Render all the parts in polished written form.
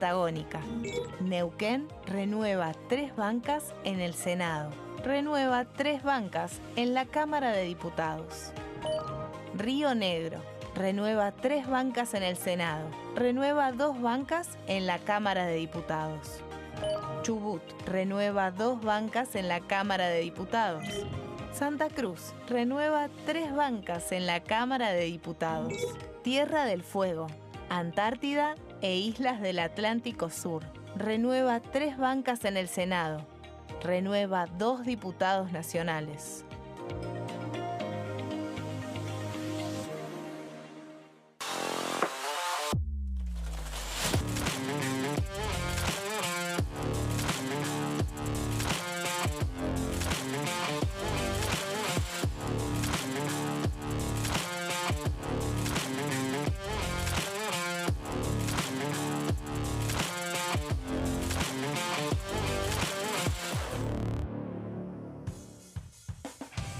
Patagónica. Neuquén renueva 3 bancas en el Senado. Renueva 3 bancas en la Cámara de Diputados. Río Negro renueva 3 bancas en el Senado. Renueva 2 bancas en la Cámara de Diputados. Chubut renueva 2 bancas en la Cámara de Diputados. Santa Cruz renueva 3 bancas en la Cámara de Diputados. Tierra del Fuego, Antártida e Islas del Atlántico Sur renueva 3 bancas en el Senado. Renueva 2 diputados nacionales.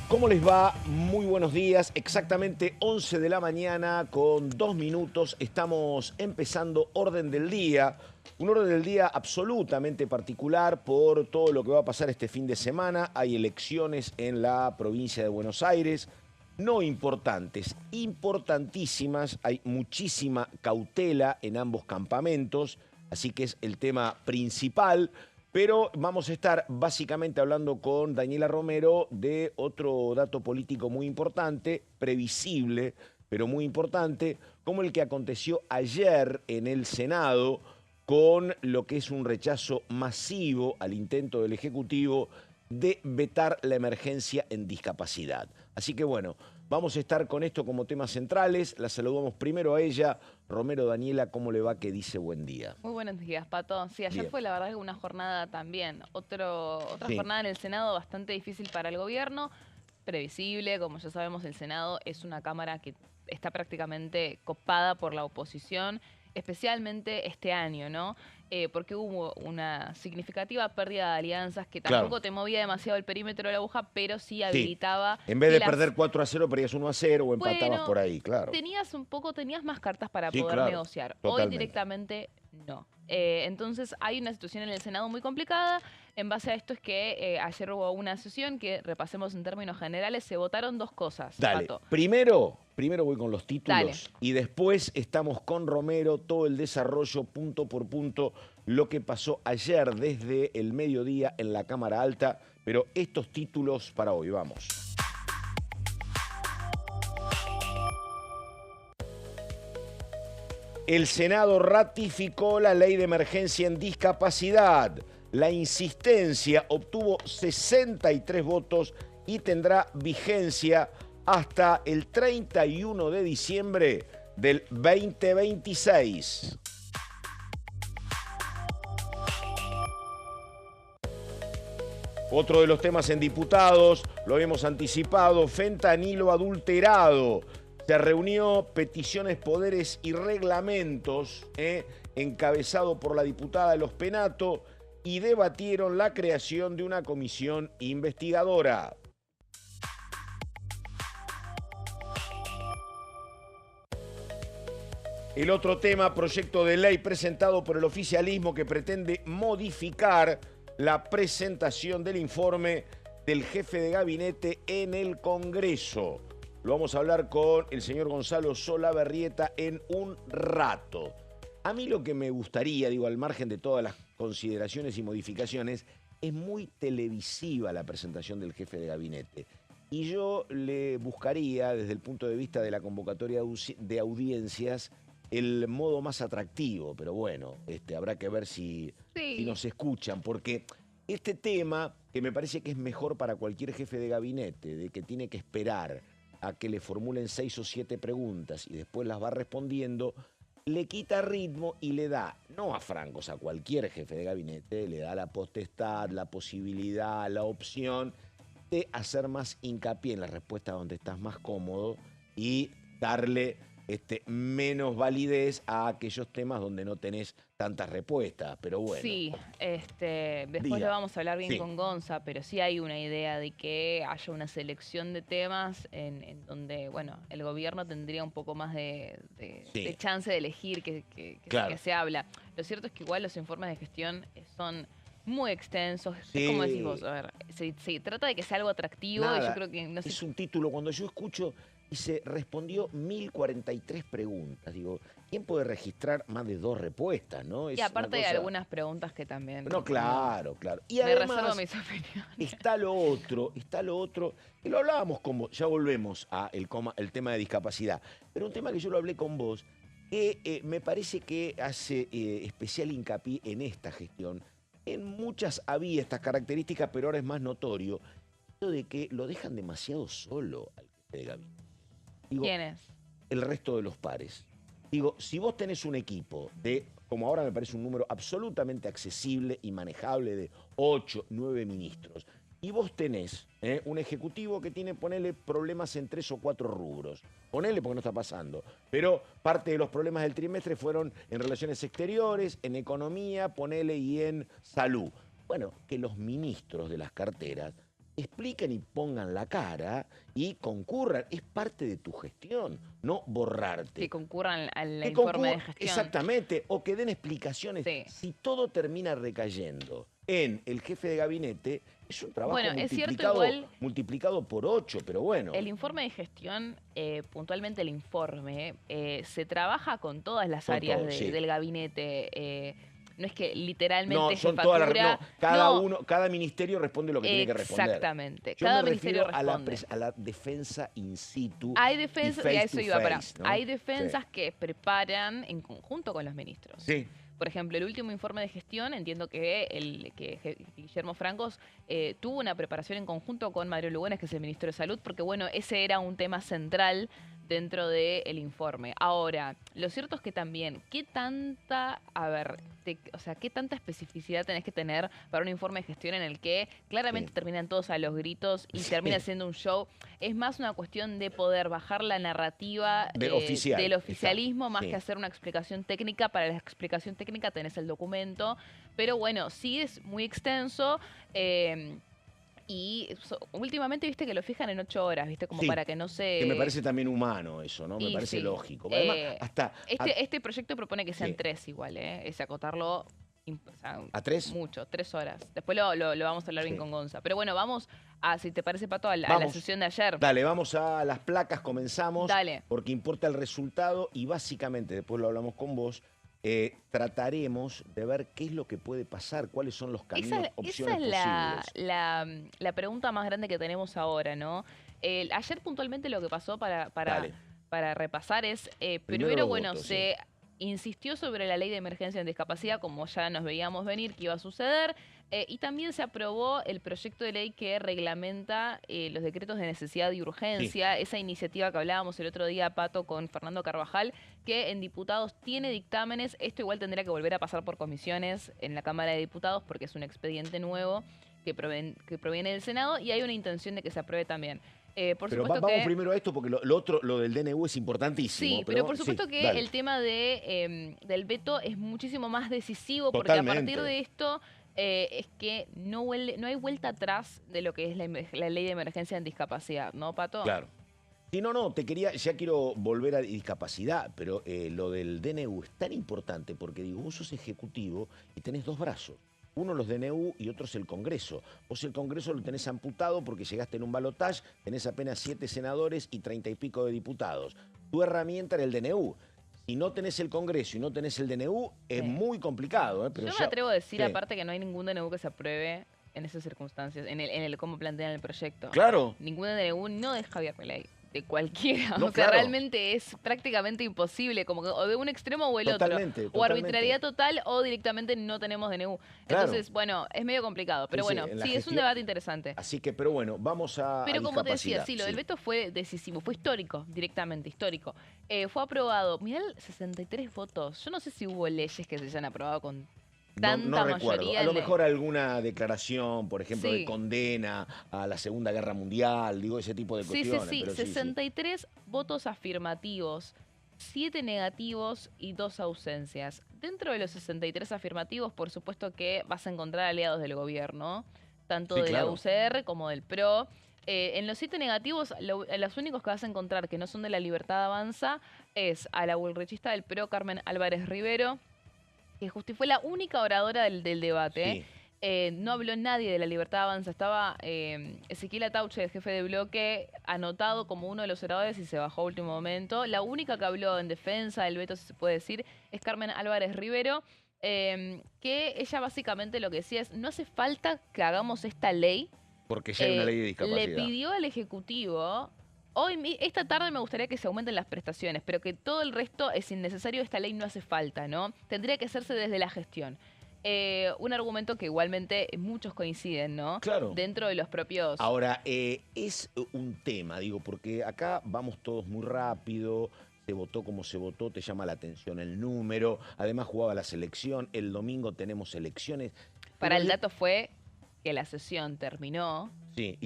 ¿Cómo les va? Muy buenos días. Exactamente 11 de la mañana con 2 minutos. Estamos empezando Orden del Día. Un orden del día absolutamente particular por todo lo que va a pasar este fin de semana. Hay elecciones en la provincia de Buenos Aires. No importantes, importantísimas. Hay muchísima cautela en ambos campamentos. Así que es el tema principal. Pero vamos a estar básicamente hablando con Daniela Romero de otro dato político muy importante, previsible, pero muy importante, como el que aconteció ayer en el Senado con lo que es un rechazo masivo al intento del Ejecutivo de vetar la emergencia en discapacidad. Así que bueno, vamos a estar con esto como temas centrales. La saludamos primero a ella. Romero, Daniela, ¿cómo le va? ¿Qué dice? Buen día. Muy buenos días, Pato. Sí, ayer Bien. fue la verdad que una jornada también. Otra Sí. jornada en el Senado bastante difícil para el gobierno. Previsible, como ya sabemos, el Senado es una cámara que está prácticamente copada por la oposición, especialmente este año, ¿no? Porque hubo una significativa pérdida de alianzas que tampoco Claro. te movía demasiado el perímetro de la aguja, pero sí Sí. habilitaba En vez que de las... perder 4-0, perdías 1-0 o empatabas Bueno, por ahí, claro. tenías más cartas para Sí, poder claro, negociar. Hoy totalmente. directamente no. Entonces hay una situación en el Senado muy complicada. En base a esto es que ayer hubo una sesión que, repasemos en términos generales, se votaron 2 cosas, Dale, Pato. primero voy con los títulos. Dale. Y después estamos con Romero, todo el desarrollo punto por punto, lo que pasó ayer desde el mediodía en la Cámara Alta, pero estos títulos para hoy, vamos. El Senado ratificó la ley de emergencia en discapacidad. La insistencia obtuvo 63 votos y tendrá vigencia hasta el 31 de diciembre del 2026. Otro de los temas en diputados, lo hemos anticipado, fentanilo adulterado. Se reunió Peticiones, Poderes y Reglamentos, encabezado por la diputada de Los Penato, y debatieron la creación de una comisión investigadora. El otro tema, proyecto de ley presentado por el oficialismo que pretende modificar la presentación del informe del jefe de gabinete en el Congreso. Lo vamos a hablar con el señor Gonzalo Solabarrieta en un rato. A mí lo que me gustaría, digo, al margen de todas las consideraciones y modificaciones, es muy televisiva la presentación del jefe de gabinete. Y yo le buscaría, desde el punto de vista de la convocatoria de audiencias, el modo más atractivo. Pero bueno, habrá que ver si nos escuchan, porque este tema, que me parece que es mejor para cualquier jefe de gabinete, de que tiene que esperar a que le formulen 6 o 7 preguntas y después las va respondiendo, le quita ritmo y le da, no a Francos, a cualquier jefe de gabinete, le da la potestad, la posibilidad, la opción de hacer más hincapié en la respuesta donde estás más cómodo y darle menos validez a aquellos temas donde no tenés tantas respuestas, pero bueno. Sí, después lo vamos a hablar bien con Gonza, pero sí hay una idea de que haya una selección de temas en donde, bueno, el gobierno tendría un poco más de chance de elegir que se habla. Lo cierto es que igual los informes de gestión son muy extensos. Es como decís vos, a ver, se trata de que sea algo atractivo y yo creo que no sé. Es un título, cuando yo escucho y se respondió 1043 preguntas. Digo, ¿quién puede registrar más de 2 respuestas, no? Y aparte hay algunas preguntas que también... No, claro, claro. Y me además, reservo mis opiniones. está lo otro, que lo hablábamos con vos, ya volvemos a el tema de discapacidad, pero un tema que yo lo hablé con vos, que me parece que hace especial hincapié en esta gestión. En muchas había estas características, pero ahora es más notorio, esto de que lo dejan demasiado solo al jefe de gabinete. Digo, ¿Quién es? El resto de los pares. Digo, si vos tenés un equipo de, como ahora me parece un número absolutamente accesible y manejable de 8, 9 ministros, y vos tenés un ejecutivo que tiene, ponele, problemas en 3 o 4 rubros. Ponele porque no está pasando. Pero parte de los problemas del trimestre fueron en relaciones exteriores, en economía, ponele, y en salud. Bueno, que los ministros de las carteras expliquen y pongan la cara y concurran. Es parte de tu gestión, no borrarte. Que concurran al informe de gestión. Exactamente, o que den explicaciones. Sí. Si todo termina recayendo en el jefe de gabinete, es un trabajo multiplicado por 8, pero bueno. El informe de gestión, puntualmente el informe, se trabaja con todas las áreas del gabinete. No es que literalmente son jefatura... cada ministerio responde lo que tiene que responder. Exactamente. Yo cada me ministerio refiero responde. a la defensa in situ. Hay defensas, y a eso iba para. ¿no? Hay defensas que preparan en conjunto con los ministros. Sí. Por ejemplo, el último informe de gestión, entiendo que Guillermo Francos tuvo una preparación en conjunto con Mario Lugones, que es el ministro de Salud, porque bueno, ese era un tema central dentro del informe. Ahora, lo cierto es que también, ¿qué tanta especificidad tenés que tener para un informe de gestión en el que claramente terminan todos a los gritos y termina siendo un show? Es más una cuestión de poder bajar la narrativa del oficialismo, más que hacer una explicación técnica. Para la explicación técnica tenés el documento, pero bueno, sí es muy extenso. Y últimamente, viste, que lo fijan en 8 horas, viste, como para que no se... Que me parece también humano eso, ¿no? Me parece lógico. Además, este proyecto propone que sean 3 igual, es acotarlo... ¿A 3? Mucho, 3 horas. Después lo vamos a hablar bien con Gonza. Pero bueno, vamos a, si te parece, Pato, a la sesión de ayer. Dale, vamos a las placas, comenzamos. Dale. Porque importa el resultado y básicamente, después lo hablamos con vos, trataremos de ver qué es lo que puede pasar, cuáles son los caminos, opciones posibles. Esa es la pregunta más grande que tenemos ahora, ¿no? Ayer puntualmente lo que pasó para repasar es, primero bueno, se insistió sobre la ley de emergencia en discapacidad, como ya nos veíamos venir que iba a suceder, y también se aprobó el proyecto de ley que reglamenta los decretos de necesidad y urgencia, esa iniciativa que hablábamos el otro día, Pato, con Fernando Carvajal, que en diputados tiene dictámenes. Esto igual tendría que volver a pasar por comisiones en la Cámara de Diputados porque es un expediente nuevo que proviene del Senado y hay una intención de que se apruebe también. Pero vamos primero a esto porque lo del DNU es importantísimo. Sí, pero por supuesto que el tema del veto es muchísimo más decisivo porque a partir de esto es que no hay vuelta atrás de lo que es la ley de emergencia en discapacidad, ¿no, Pato? Claro. Sí, ya quiero volver a discapacidad, pero lo del DNU es tan importante porque digo, vos sos ejecutivo y tenés 2 brazos. Uno los DNU y otro es el Congreso. Vos el Congreso lo tenés amputado porque llegaste en un balotaje, tenés apenas 7 senadores y 30 y pico de diputados. Tu herramienta era el DNU. Si no tenés el Congreso y no tenés el DNU, es muy complicado. Pero yo me atrevo a decir, aparte, que no hay ningún DNU que se apruebe en esas circunstancias, en el cómo plantean el proyecto. Claro. Ningún DNU no de Javier Milei. De cualquiera, o sea, realmente es prácticamente imposible, como que o de un extremo o el otro, o arbitrariedad total o directamente no tenemos DNU. Entonces, bueno, es medio complicado, pero bueno, sí, es un debate interesante. Así que, pero bueno, vamos a Pero como te decía, sí, lo del veto fue decisivo, fue histórico, directamente histórico. Fue aprobado, mirá, 63 votos. Yo no sé si hubo leyes que se hayan aprobado con no recuerdo. A lo mejor alguna declaración, por ejemplo, de condena a la Segunda Guerra Mundial, digo, ese tipo de cuestiones. Sí, 63 votos afirmativos. 7 negativos y 2 ausencias. Dentro de los 63 afirmativos, por supuesto que vas a encontrar aliados del gobierno, tanto Sí, de la claro. UCR como del PRO. En los 7 negativos, los únicos que vas a encontrar que no son de la Libertad Avanza es a la bullrichista del PRO, Carmen Álvarez Rivero, que fue la única oradora del debate. Sí. No habló nadie de la Libertad Avanza. Estaba Ezequiel Atauche, el jefe de bloque, anotado como uno de los oradores y se bajó a último momento. La única que habló en defensa del veto, si se puede decir, es Carmen Álvarez Rivero, que ella básicamente lo que decía es: no hace falta que hagamos esta ley. Porque ya hay una ley de Le discapacidad. pidió al Ejecutivo: esta tarde me gustaría que se aumenten las prestaciones, pero que todo el resto es innecesario, esta ley no hace falta, ¿no? Tendría que hacerse desde la gestión. Un argumento que igualmente muchos coinciden, ¿no? Claro. Dentro de los propios... Ahora, es un tema, digo, porque acá vamos todos muy rápido, se votó como se votó, te llama la atención el número, además jugaba la selección, el domingo tenemos elecciones. Para Pero el dato fue que la sesión terminó Sí,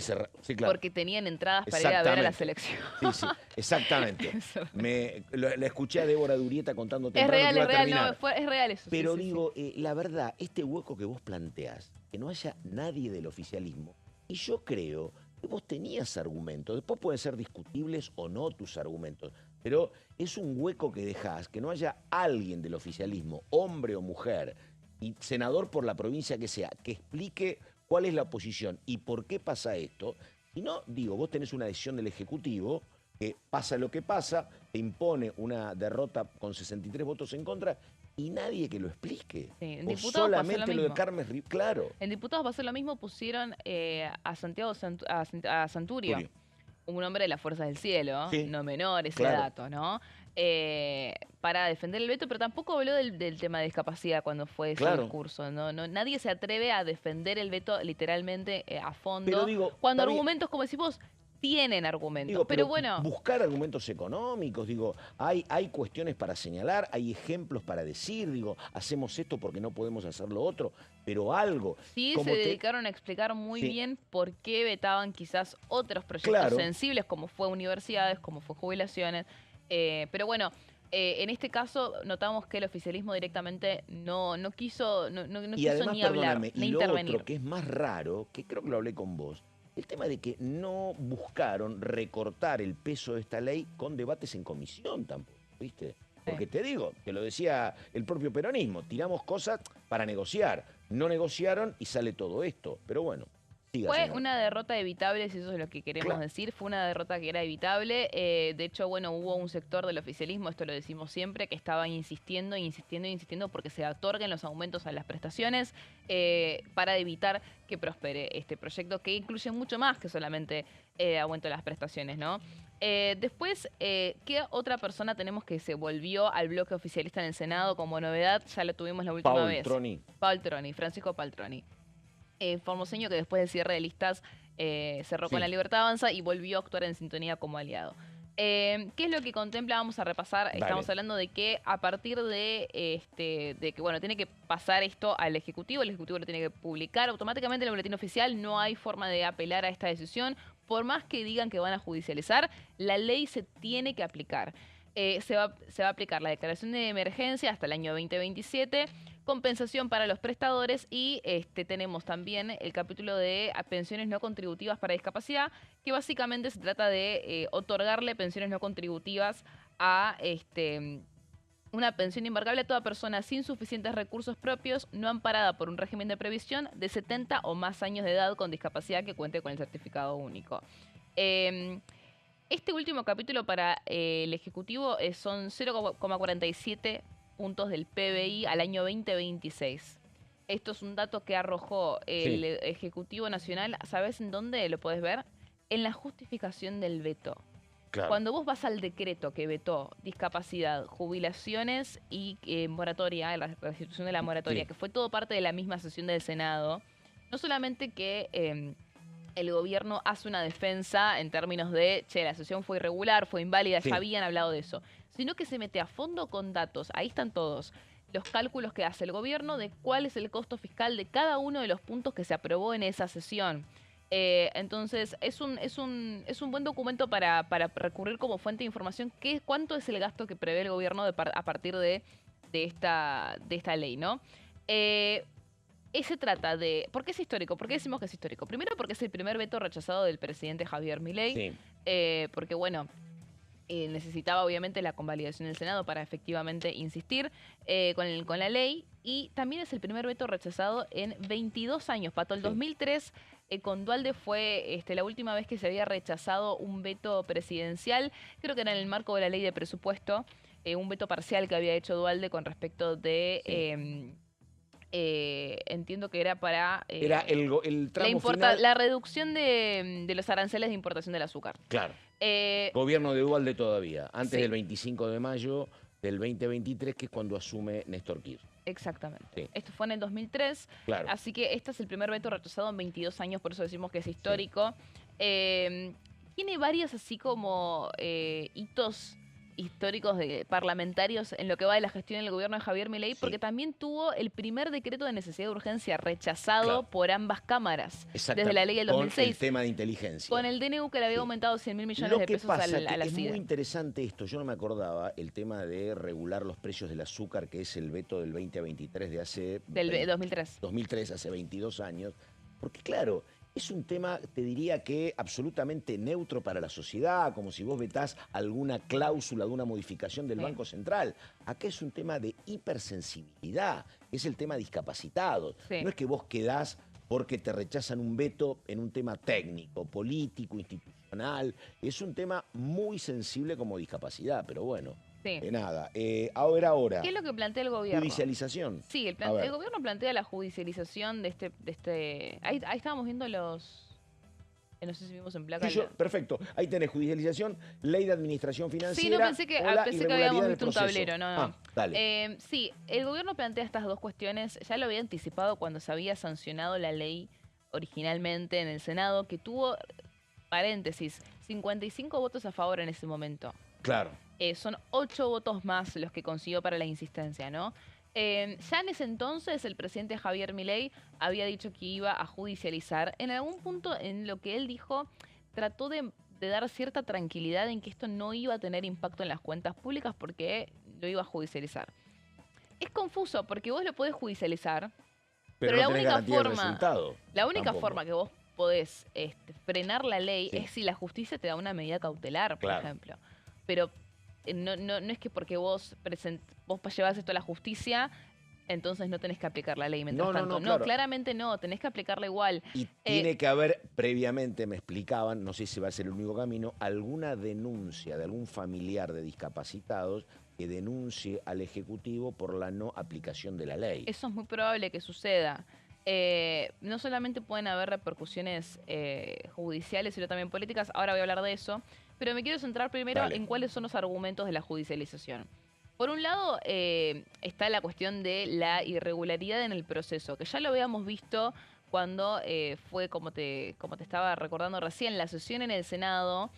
sí, claro. porque tenían entradas para ir a ver a la Exactamente. selección. Sí, exactamente. Eso. La escuché a Débora Durieta contando Es temprano real, que iba es a real, terminar. no, es real eso. Pero sí, sí, digo, la verdad, este hueco que vos planteás, que no haya nadie del oficialismo, y yo creo que vos tenías argumentos, después pueden ser discutibles o no tus argumentos, pero es un hueco que dejás, que no haya alguien del oficialismo, hombre o mujer, y senador por la provincia que sea, que explique cuál es la posición y por qué pasa esto. Si no, digo, vos tenés una decisión del Ejecutivo que pasa lo que pasa, te impone una derrota con 63 votos en contra y nadie que lo explique. Sí, en O diputados pasó solamente lo lo de mismo. Carmen, claro. En diputados pasó lo mismo, pusieron a Santiago a Santurio, Turio. un hombre de las fuerzas del cielo, Sí, no menor ese claro. dato, ¿no? Para defender el veto, pero tampoco habló del tema de discapacidad cuando fue ese Claro. discurso. Nadie se atreve a defender el veto literalmente a fondo. Pero digo, cuando está bien. argumentos, como decís vos, tienen argumentos. Digo, pero bueno, buscar argumentos económicos, digo, hay cuestiones para señalar, hay ejemplos para decir, digo, hacemos esto porque no podemos hacer lo otro, pero algo. sí como se te- dedicaron a explicar muy Sí. bien por qué vetaban quizás otros proyectos Claro. sensibles, como fue universidades, como fue jubilaciones. Pero bueno, en este caso notamos que el oficialismo directamente no quiso, no Y quiso además, ni hablar, perdóname, ni y lo intervenir. otro que es más raro, que creo que lo hablé con vos, el tema de que no buscaron recortar el peso de esta ley con debates en comisión tampoco, ¿viste? Porque te digo, te lo decía el propio peronismo, tiramos cosas para negociar, no negociaron y sale todo esto. Pero bueno, siga, Fue señora. una derrota evitable, si eso es lo que queremos Claro. decir. Fue una derrota que era evitable. De hecho, bueno, hubo un sector del oficialismo, esto lo decimos siempre, que estaba insistiendo porque se otorguen los aumentos a las prestaciones para evitar que prospere este proyecto, que incluye mucho más que solamente aumento de las prestaciones, ¿no? Después, ¿qué otra persona tenemos que se volvió al bloque oficialista en el Senado como novedad? Ya lo tuvimos la última vez. Troni. Francisco Paltroni. Formoseño, que después del cierre de listas cerró con Sí. la Libertad Avanza y volvió a actuar en sintonía como aliado. ¿Qué es lo que contempla? Vamos a repasar. Dale. Estamos hablando de que a partir de que, bueno, tiene que pasar esto al Ejecutivo, el Ejecutivo lo tiene que publicar automáticamente en el boletín oficial, no hay forma de apelar a esta decisión. Por más que digan que van a judicializar, la ley se tiene que aplicar. Se va a aplicar la declaración de emergencia hasta el año 2027, compensación para los prestadores y tenemos también el capítulo de pensiones no contributivas para discapacidad, que básicamente se trata de otorgarle pensiones no contributivas a una pensión embargable a toda persona sin suficientes recursos propios, no amparada por un régimen de previsión de 70 o más años de edad con discapacidad que cuente con el certificado único. Este último capítulo para el Ejecutivo son 0,47 puntos del PBI al año 2026. Esto es un dato que arrojó el Ejecutivo Nacional. ¿Sabes en dónde lo podés ver? En la justificación del veto. Claro. Cuando vos vas al decreto que vetó discapacidad, jubilaciones y moratoria, la restitución de la moratoria, Sí. que fue todo parte de la misma sesión del Senado, no solamente que el gobierno hace una defensa en términos de, che, la sesión fue irregular, fue inválida, Sí. ya habían hablado de eso, sino que se mete a fondo con datos, ahí están todos, los cálculos que hace el gobierno de cuál es el costo fiscal de cada uno de los puntos que se aprobó en esa sesión. Entonces, es un buen documento para recurrir como fuente de información. ¿Cuánto es el gasto que prevé el gobierno a partir de esta ley, ¿no? Se trata de... ¿Por qué es histórico? ¿Por qué decimos que es histórico? Primero porque es el primer veto rechazado del presidente Javier Milei. Sí. Porque, bueno, necesitaba obviamente la convalidación del Senado para efectivamente insistir con la ley. Y también es el primer veto rechazado en 22 años, Pato. El 2003... con Duhalde fue la última vez que se había rechazado un veto presidencial, creo que era en el marco de la ley de presupuesto, un veto parcial que había hecho Duhalde con respecto de... entiendo que era para... Era el tramo final. La reducción de los aranceles de importación del azúcar. Claro. Gobierno de Duhalde todavía, antes sí. del 25 de mayo del 2023, que es cuando asume Néstor Kirchner. Exactamente. Sí. Esto fue en el 2003. Claro. Así que este es el primer veto rechazado en 22 años, por eso decimos que es histórico. Sí. Tiene varios así como hitos históricos parlamentarios en lo que va de la gestión del gobierno de Javier Milei, porque también tuvo el primer decreto de necesidad de urgencia rechazado por ambas cámaras desde la ley del 2006. Con el tema de inteligencia. Con el DNU que le había aumentado 100.000 millones de pesos a la es SIDA. muy interesante esto, yo no me acordaba, el tema de regular los precios del azúcar, que es el veto del 2023 de hace... Del 2003. 2003, hace 22 años. Porque claro... Es un tema, te diría que absolutamente neutro para la sociedad, como si vos vetás alguna cláusula de una modificación del Banco Central. Acá es un tema de hipersensibilidad, es el tema discapacitados. No es que vos quedás porque te rechazan un veto en un tema técnico, político, institucional. Es un tema muy sensible como discapacidad, pero bueno. Nada. Ahora. ¿Qué es lo que plantea el gobierno? Judicialización. Sí, el gobierno plantea la judicialización de este... Ahí estábamos viendo los... No sé si vimos en placa. Sí, perfecto. Ahí tenés judicialización, ley de administración financiera. Sí, no pensé que habíamos visto un tablero. No. Dale. Sí, el gobierno plantea estas dos cuestiones. Ya lo había anticipado cuando se había sancionado la ley originalmente en el Senado, que tuvo, paréntesis, 55 votos a favor en ese momento. Claro. Son 8 votos más los que consiguió para la insistencia, ¿no? Ya en ese entonces el presidente Javier Milei había dicho que iba a judicializar. En algún punto en lo que él dijo, trató de dar cierta tranquilidad en que esto no iba a tener impacto en las cuentas públicas porque lo iba a judicializar. Es confuso porque vos lo podés judicializar, pero la única forma que vos podés frenar la ley es si la justicia te da una medida cautelar, por ejemplo. Pero no es que porque vos llevas esto a la justicia, entonces no tenés que aplicar la ley mientras tanto. No, claramente no, tenés que aplicarla igual. Y tiene que haber, previamente me explicaban, no sé si va a ser el único camino, alguna denuncia de algún familiar de discapacitados que denuncie al Ejecutivo por la no aplicación de la ley. Eso es muy probable que suceda. No solamente pueden haber repercusiones judiciales, sino también políticas. Ahora voy a hablar de eso. Pero me quiero centrar primero en cuáles son los argumentos de la judicialización. Por un lado, está la cuestión de la irregularidad en el proceso, que ya lo habíamos visto cuando fue, como te estaba recordando recién, la sesión en el Senado,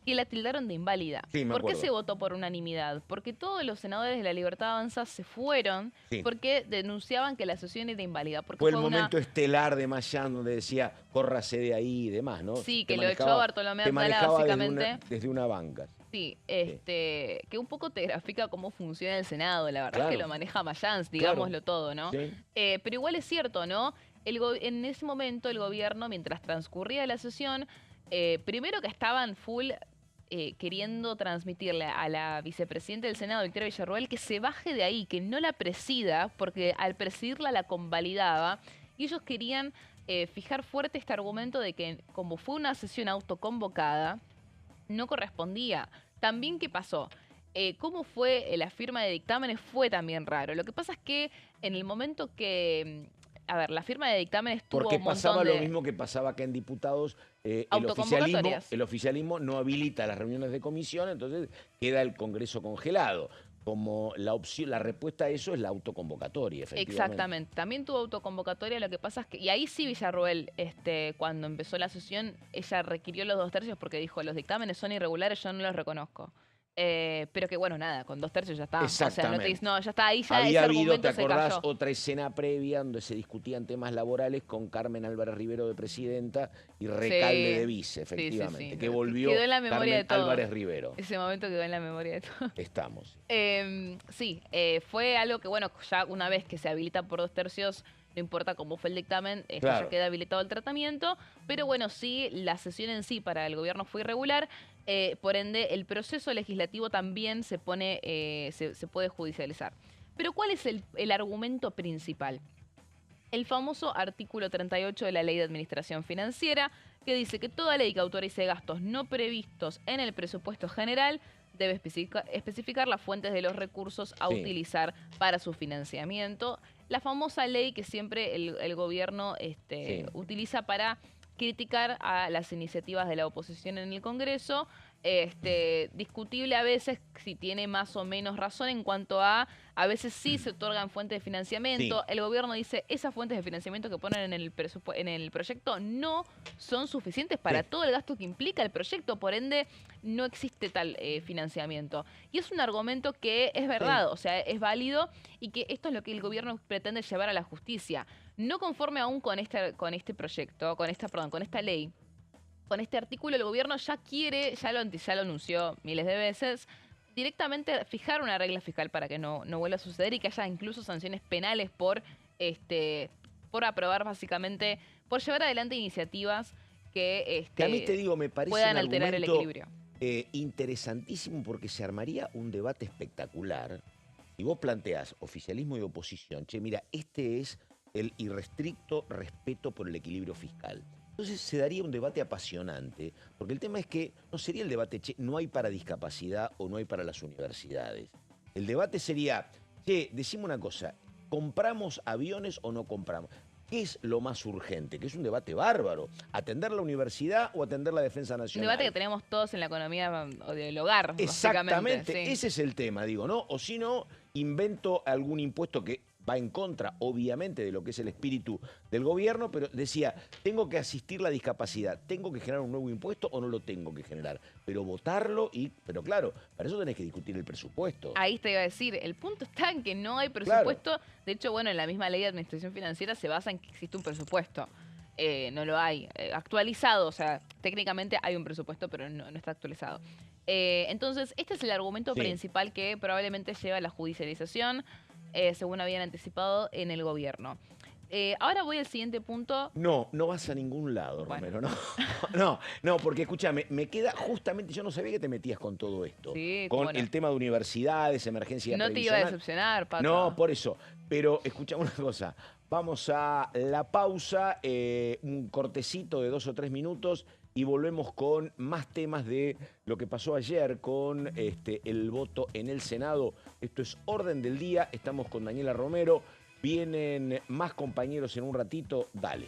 que la tildaron de inválida. ¿Por qué se votó por unanimidad? Porque todos los senadores de la Libertad Avanza se fueron porque denunciaban que la sesión era inválida. Porque fue el momento estelar de Mayán donde decía, córrase de ahí y demás, ¿no? Sí, que lo echó a Bartolomé Atala, básicamente. Desde una banca. Sí, que un poco te grafica cómo funciona el Senado. La verdad es que lo maneja Mayán, digámoslo todo, ¿no? Pero igual es cierto, ¿no? En ese momento el gobierno, mientras transcurría la sesión, primero que estaban full... queriendo transmitirle a la vicepresidenta del Senado, Victoria Villarroel, que se baje de ahí, que no la presida, porque al presidirla la convalidaba, y ellos querían fijar fuerte este argumento de que como fue una sesión autoconvocada, no correspondía. También, ¿qué pasó? Cómo fue la firma de dictámenes fue también raro. Lo que pasa es que en el momento que... A ver, la firma de dictámenes tuvo porque un montón pasaba de... lo mismo que pasaba acá en diputados. El oficialismo no habilita las reuniones de comisión, entonces queda el Congreso congelado. Como la respuesta a eso es la autoconvocatoria, efectivamente. Exactamente. También tuvo autoconvocatoria, lo que pasa es que... Y ahí sí Villarroel, cuando empezó la sesión, ella requirió los 2 tercios porque dijo, los dictámenes son irregulares, yo no los reconozco. Pero que bueno, nada, con 2/3 ya está. O sea, no Exactamente. te dices, no, ya está ahí, ya Había ese habido, argumento ¿te se acordás? cayó. Otra escena previa donde se discutían temas laborales con Carmen Álvarez Rivero de presidenta y Recalde de vice, efectivamente, sí. que volvió Quedó en la memoria Carmen de todos. Álvarez Rivero. Ese momento quedó en la memoria de todos. Estamos. Sí, fue algo que, bueno, ya una vez que se habilita por 2/3, no importa cómo fue el dictamen, esto Claro. ya queda habilitado el tratamiento, pero bueno, sí, la sesión en sí para el gobierno fue irregular, por ende, el proceso legislativo también se pone, se puede judicializar. Pero ¿cuál es el argumento principal? El famoso artículo 38 de la Ley de Administración Financiera, que dice que toda ley que autorice gastos no previstos en el presupuesto general debe especificar las fuentes de los recursos a Sí. utilizar para su financiamiento. La famosa ley que siempre el gobierno Sí. utiliza para criticar a las iniciativas de la oposición en el Congreso. Discutible a veces si tiene más o menos razón en cuanto a veces sí se otorgan fuentes de financiamiento. Sí. El gobierno dice, esas fuentes de financiamiento que ponen en el proyecto no son suficientes para Sí. todo el gasto que implica el proyecto, por ende no existe tal financiamiento. Y es un argumento que es verdad, o sea, es válido, y que esto es lo que el gobierno pretende llevar a la justicia. No conforme aún con este proyecto, con esta ley, con este artículo, el gobierno ya quiere, ya lo anunció miles de veces, directamente fijar una regla fiscal para que no vuelva a suceder y que haya incluso sanciones penales por aprobar básicamente, por llevar adelante iniciativas que, Que a mí te digo, me parece puedan un alterar el argumento, equilibrio. interesantísimo, porque se armaría un debate espectacular. Y vos planteás oficialismo y oposición. Che, mira, este es el irrestricto respeto por el equilibrio fiscal. Entonces se daría un debate apasionante, porque el tema es que no sería el debate, che, no hay para discapacidad o no hay para las universidades. El debate sería, che, decime una cosa, ¿compramos aviones o no compramos? ¿Qué es lo más urgente? Que es un debate bárbaro. ¿Atender la universidad o atender la defensa Un nacional? debate que tenemos todos en la economía o del hogar, Exactamente, básicamente. Sí. ese es el tema, digo, ¿no? O si no, invento algún impuesto que va en contra, obviamente, de lo que es el espíritu del gobierno, pero decía, tengo que asistir la discapacidad, ¿tengo que generar un nuevo impuesto o no lo tengo que generar? Pero votarlo pero claro, para eso tenés que discutir el presupuesto. Ahí te iba a decir, el punto está en que no hay presupuesto. Claro. De hecho, bueno, en la misma ley de administración financiera se basa en que existe un presupuesto. No lo hay actualizado, o sea, técnicamente hay un presupuesto, pero no está actualizado. Entonces, este es el argumento principal que probablemente lleva a la judicialización, según habían anticipado en el gobierno. Ahora voy al siguiente punto. No vas a ningún lado, Romero, no, porque escúchame, me queda justamente, yo no sabía que te metías con todo esto. Sí, con el tema de universidades, emergencia previsional. No te iba a decepcionar, Pato. No, por eso. Pero escuchame una cosa, vamos a la pausa, un cortecito de 2 o 3 minutos y volvemos con más temas de lo que pasó ayer con el voto en el Senado. Esto es Orden del Día, estamos con Daniela Romero. Vienen más compañeros en un ratito, dale.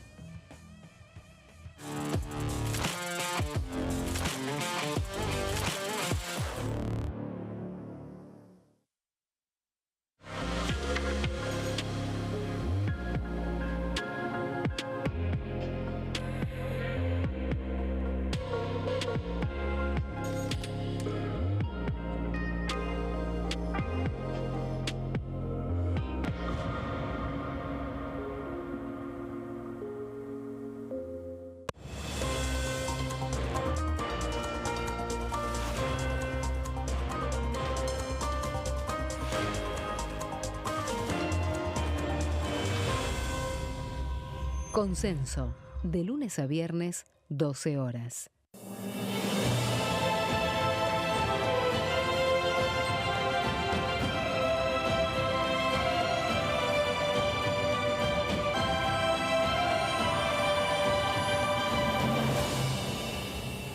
Consenso, de lunes a viernes, 12 horas.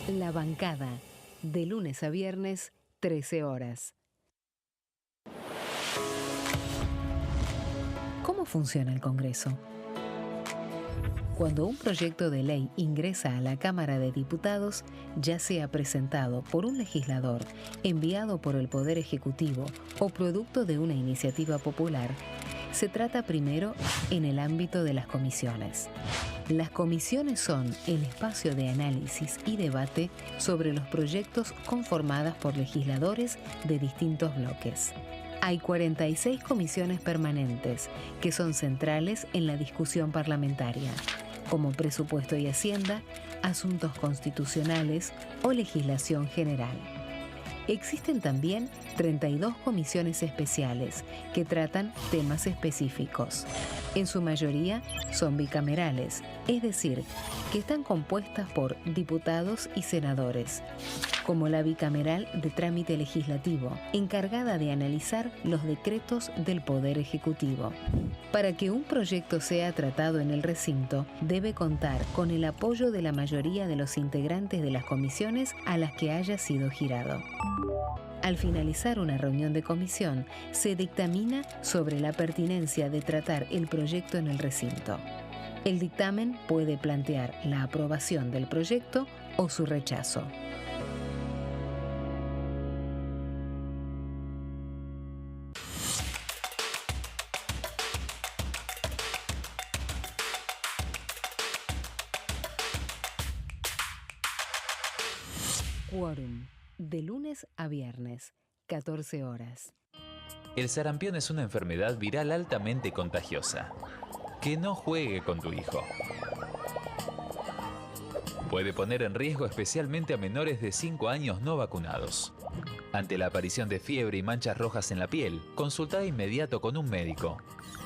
La bancada, de lunes a viernes, 13 horas. ¿Cómo funciona el Congreso? Cuando un proyecto de ley ingresa a la Cámara de Diputados, ya sea presentado por un legislador, enviado por el Poder Ejecutivo o producto de una iniciativa popular, se trata primero en el ámbito de las comisiones. Las comisiones son el espacio de análisis y debate sobre los proyectos conformadas por legisladores de distintos bloques. Hay 46 comisiones permanentes que son centrales en la discusión parlamentaria, como Presupuesto y Hacienda, Asuntos Constitucionales o Legislación General. Existen también 32 comisiones especiales que tratan temas específicos. En su mayoría son bicamerales, es decir, que están compuestas por diputados y senadores, como la bicameral de trámite legislativo, encargada de analizar los decretos del Poder Ejecutivo. Para que un proyecto sea tratado en el recinto, debe contar con el apoyo de la mayoría de los integrantes de las comisiones a las que haya sido girado. Al finalizar una reunión de comisión, se dictamina sobre la pertinencia de tratar el proyecto en el recinto. El dictamen puede plantear la aprobación del proyecto o su rechazo. Quórum. De lunes a viernes, 14 horas. El sarampión es una enfermedad viral altamente contagiosa. Que no juegue con tu hijo. Puede poner en riesgo especialmente a menores de 5 años no vacunados. Ante la aparición de fiebre y manchas rojas en la piel, consulta de inmediato con un médico.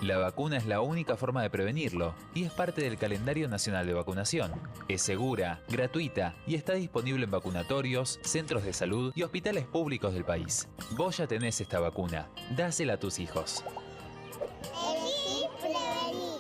La vacuna es la única forma de prevenirlo y es parte del calendario nacional de vacunación. Es segura, gratuita y está disponible en vacunatorios, centros de salud y hospitales públicos del país. Vos ya tenés esta vacuna. Dásela a tus hijos. Elegí prevenir.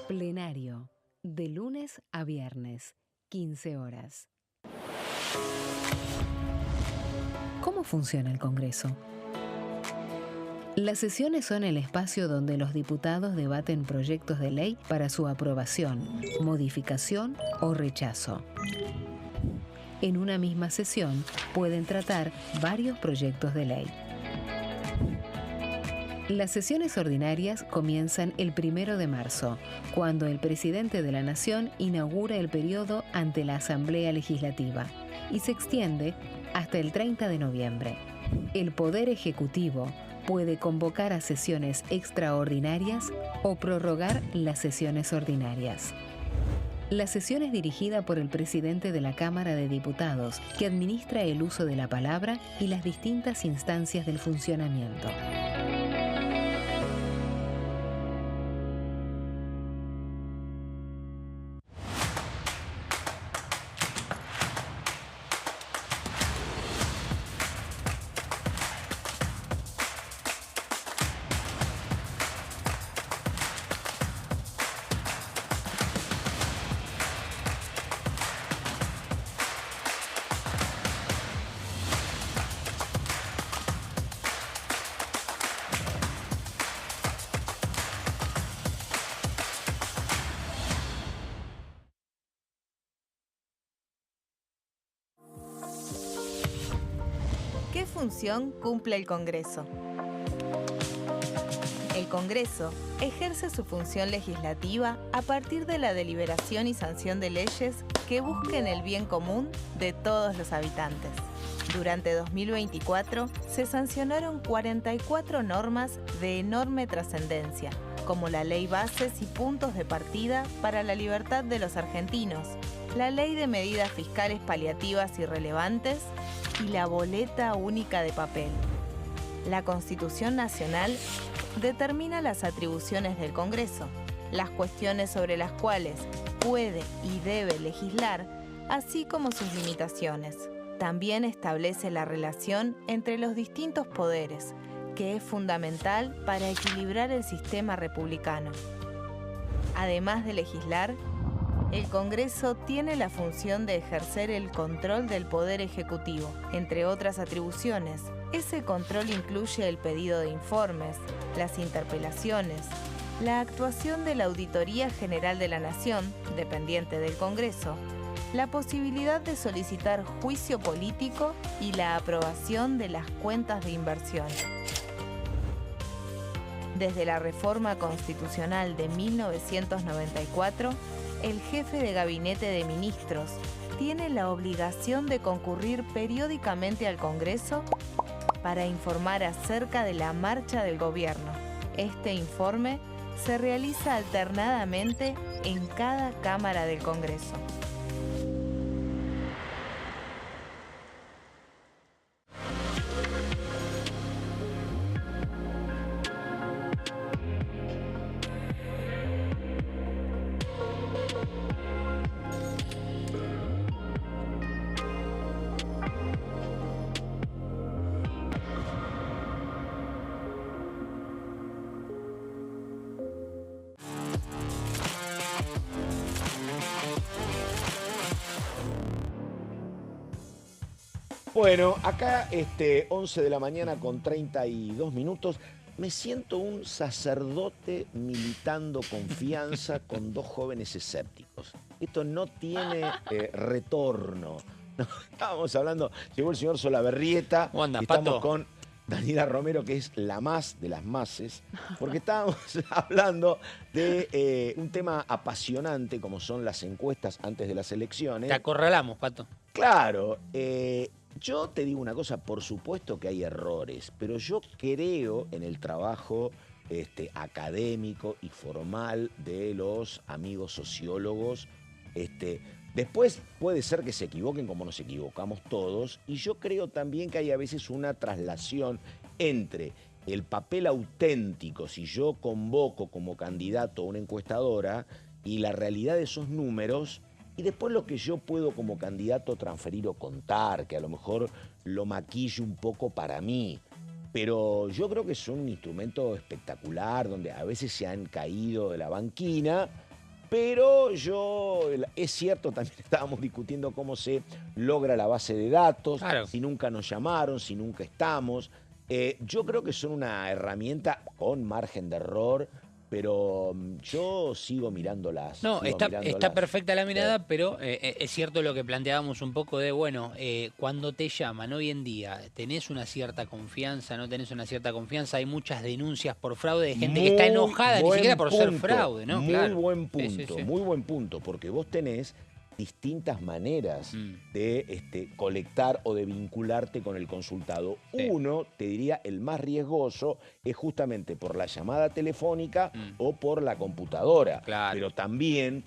Plenario. De lunes a viernes, 15 horas. ¿Cómo funciona el Congreso? Las sesiones son el espacio donde los diputados debaten proyectos de ley para su aprobación, modificación o rechazo. En una misma sesión pueden tratar varios proyectos de ley. Las sesiones ordinarias comienzan el 1 de marzo, cuando el presidente de la Nación inaugura el periodo ante la Asamblea Legislativa, y se extiende hasta el 30 de noviembre. El Poder Ejecutivo puede convocar a sesiones extraordinarias o prorrogar las sesiones ordinarias. La sesión es dirigida por el presidente de la Cámara de Diputados, que administra el uso de la palabra y las distintas instancias del funcionamiento. ¿Qué función cumple el Congreso? El Congreso ejerce su función legislativa a partir de la deliberación y sanción de leyes que busquen el bien común de todos los habitantes. Durante 2024 se sancionaron 44 normas de enorme trascendencia, como la Ley Bases y Puntos de Partida para la Libertad de los Argentinos, la Ley de Medidas Fiscales Paliativas y Relevantes y la Boleta Única de Papel. La Constitución Nacional determina las atribuciones del Congreso, las cuestiones sobre las cuales puede y debe legislar, así como sus limitaciones. También establece la relación entre los distintos poderes, que es fundamental para equilibrar el sistema republicano. Además de legislar, el Congreso tiene la función de ejercer el control del Poder Ejecutivo, entre otras atribuciones, Ese control incluye el pedido de informes, las interpelaciones, la actuación de la Auditoría General de la Nación, dependiente del Congreso, la posibilidad de solicitar juicio político y la aprobación de las cuentas de inversión. Desde la reforma constitucional de 1994, el jefe de gabinete de ministros tiene la obligación de concurrir periódicamente al Congreso para informar acerca de la marcha del gobierno. Este informe se realiza alternadamente en cada Cámara del Congreso. Bueno, acá 11 de la mañana con 32 minutos. Me siento un sacerdote militando confianza con dos jóvenes escépticos. Esto no tiene retorno. No, estábamos hablando, llegó el señor Solaberrieta. ¿Cómo andas, Estamos Pato? con Daniela Romero, que es la más de las mases, porque estábamos hablando de un tema apasionante como son las encuestas antes de las elecciones. Te acorralamos, Pato. Claro, yo te digo una cosa, por supuesto que hay errores, pero yo creo en el trabajo académico y formal de los amigos sociólogos. Después puede ser que se equivoquen como nos equivocamos todos, y yo creo también que hay a veces una traslación entre el papel auténtico, si yo convoco como candidato a una encuestadora, y la realidad de esos números, y después lo que yo puedo como candidato transferir o contar, que a lo mejor lo maquillo un poco para mí. Pero yo creo que es un instrumento espectacular, donde a veces se han caído de la banquina, pero es cierto, también estábamos discutiendo cómo se logra la base de datos, Claro. si nunca nos llamaron, si nunca estamos. Yo creo que son una herramienta con margen de error, pero yo sigo mirándolas. No, sigo está mirándolas. perfecta la mirada, pero es cierto lo que planteábamos un poco de, bueno, cuando te llaman hoy en día, ¿tenés una cierta confianza, no tenés una cierta confianza? Hay muchas denuncias por fraude de gente que está enojada, ni buen siquiera por ser punto, fraude, ¿no? Muy Claro. buen Sí, punto, sí. muy buen punto, porque vos tenés distintas maneras de colectar o de vincularte con el consultado. Sí. Uno, te diría, el más riesgoso es justamente por la llamada telefónica o por la computadora. Claro. Pero también,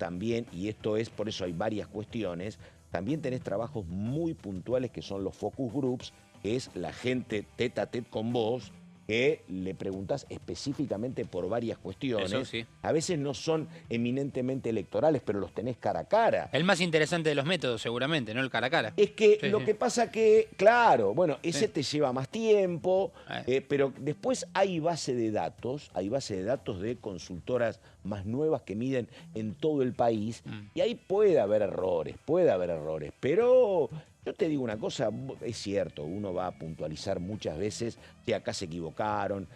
y esto es, por eso hay varias cuestiones, también tenés trabajos muy puntuales que son los focus groups, que es la gente tete a tete con vos, que le preguntás específicamente por varias cuestiones. Eso sí. A veces no son eminentemente electorales, pero los tenés cara a cara. El más interesante de los métodos, seguramente, ¿no? El cara a cara. Es que Sí, lo sí. que pasa que, claro, bueno, ese Sí. te lleva más tiempo, Eh. pero después hay base de datos de consultoras más nuevas que miden en todo el país, y ahí puede haber errores, pero yo te digo una cosa, es cierto, uno va a puntualizar muchas veces que acá se equivocaron.